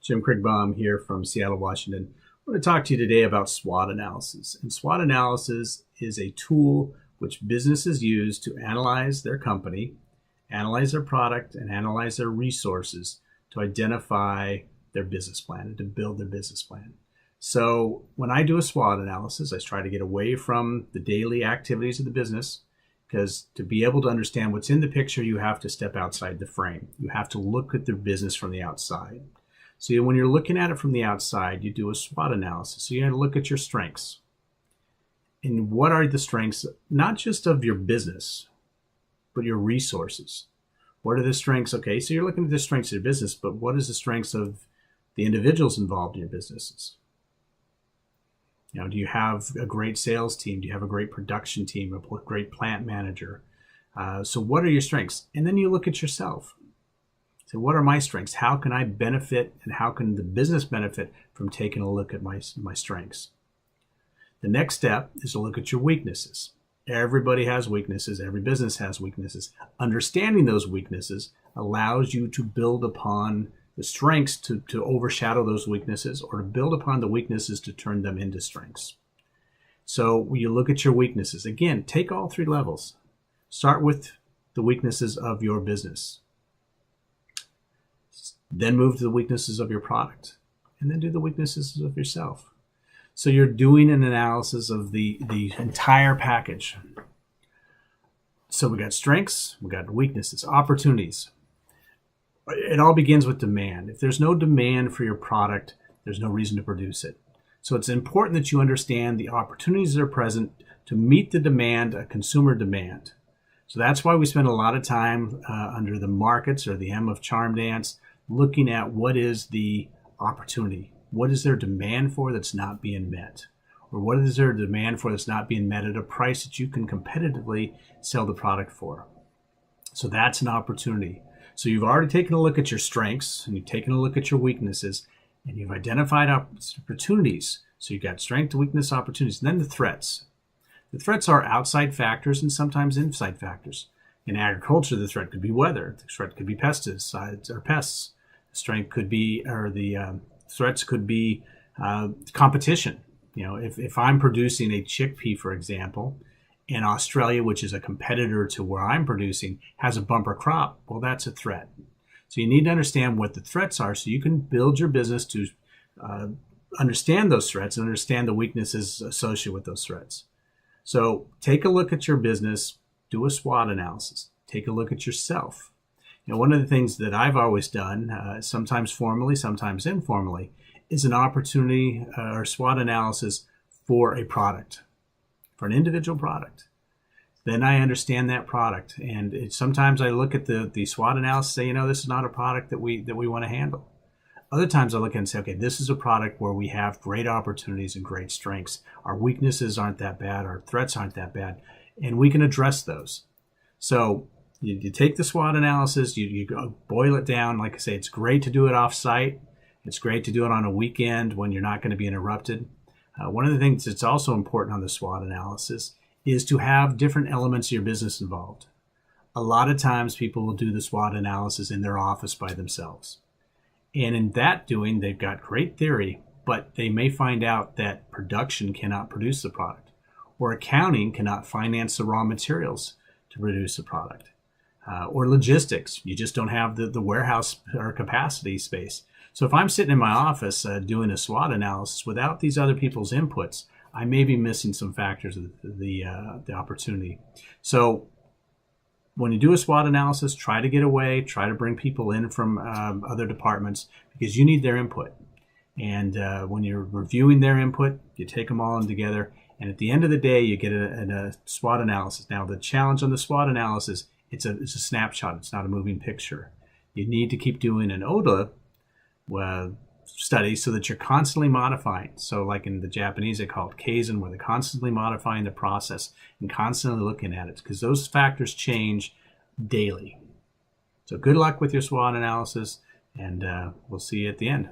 Jim Krigbaum here from Seattle, Washington. I want to talk to you today about SWOT analysis. And SWOT analysis is a tool which businesses use to analyze their company, analyze their product, and analyze their resources to identify their business plan and to build their business plan. So when I do a SWOT analysis, I try to get away from the daily activities of the business, because to be able to understand what's in the picture, you have to step outside the frame. You have to look at the business from the outside. So when you're looking at it from the outside, you do a SWOT analysis. So you have to look at your strengths. And what are the strengths, not just of your business, but your resources? What are the strengths? Okay, so you're looking at the strengths of your business, but what is the strengths of the individuals involved in your businesses? Do you have a great sales team? Do you have a great production team, a great plant manager? So what are your strengths? And then you look at yourself. So what are my strengths? How can I benefit, and how can the business benefit from taking a look at my strengths? The next step is to look at your weaknesses. Everybody has weaknesses. Every business has weaknesses. Understanding those weaknesses allows you to build upon the strengths to overshadow those weaknesses, or to build upon the weaknesses to turn them into strengths. So when you look at your weaknesses, again, take all three levels. Start with the weaknesses of your business. Then move to the weaknesses of your product, and then do the weaknesses of yourself. So you're doing an analysis of the entire package. So we got strengths, we got weaknesses, opportunities. It all begins with demand. If there's no demand for your product, there's no reason to produce it. So it's important that you understand the opportunities that are present to meet the demand, a consumer demand. So that's why we spend a lot of time under the markets, or the M of charm dance, looking at what is the opportunity. What is their demand for that's not being met? Or what is their demand for that's not being met at a price that you can competitively sell the product for? So that's an opportunity. So you've already taken a look at your strengths, and you've taken a look at your weaknesses, and you've identified opportunities. So you've got strength, weakness, opportunities, and then the threats. The threats are outside factors and sometimes inside factors. In agriculture, the threat could be weather. The threat could be pesticides or pests. The strength could be, or the threats could be competition. If I'm producing a chickpea, for example, in Australia, which is a competitor to where I'm producing, has a bumper crop, well, that's a threat. So you need to understand what the threats are, so you can build your business to understand those threats and understand the weaknesses associated with those threats. So take a look at your business, do a SWOT analysis, take a look at yourself. One of the things that I've always done, sometimes formally, sometimes informally, is an opportunity or SWOT analysis for a product, for an individual product. Then I understand that product, and sometimes I look at the SWOT analysis and say, this is not a product that we want to handle. Other times I look at it and say, okay, this is a product where we have great opportunities and great strengths. Our weaknesses aren't that bad, our threats aren't that bad, and we can address those. So you take the SWOT analysis, you boil it down. Like I say, it's great to do it off-site. It's great to do it on a weekend when you're not going to be interrupted. One of the things that's also important on the SWOT analysis is to have different elements of your business involved. A lot of times people will do the SWOT analysis in their office by themselves. And in that doing, they've got great theory, but they may find out that production cannot produce the product, or accounting cannot finance the raw materials to produce the product. Or logistics, you just don't have the warehouse or capacity space. So if I'm sitting in my office doing a SWOT analysis without these other people's inputs, I may be missing some factors of the opportunity. So when you do a SWOT analysis, try to get away, try to bring people in from other departments, because you need their input. And when you're reviewing their input, you take them all in together, and at the end of the day, you get a SWOT analysis. Now, the challenge on the SWOT analysis, it's a snapshot. It's not a moving picture. You need to keep doing an ODA study so that you're constantly modifying. So like in the Japanese, they call it Kaizen, where they're constantly modifying the process and constantly looking at it, because those factors change daily. So good luck with your SWOT analysis, and we'll see you at the end.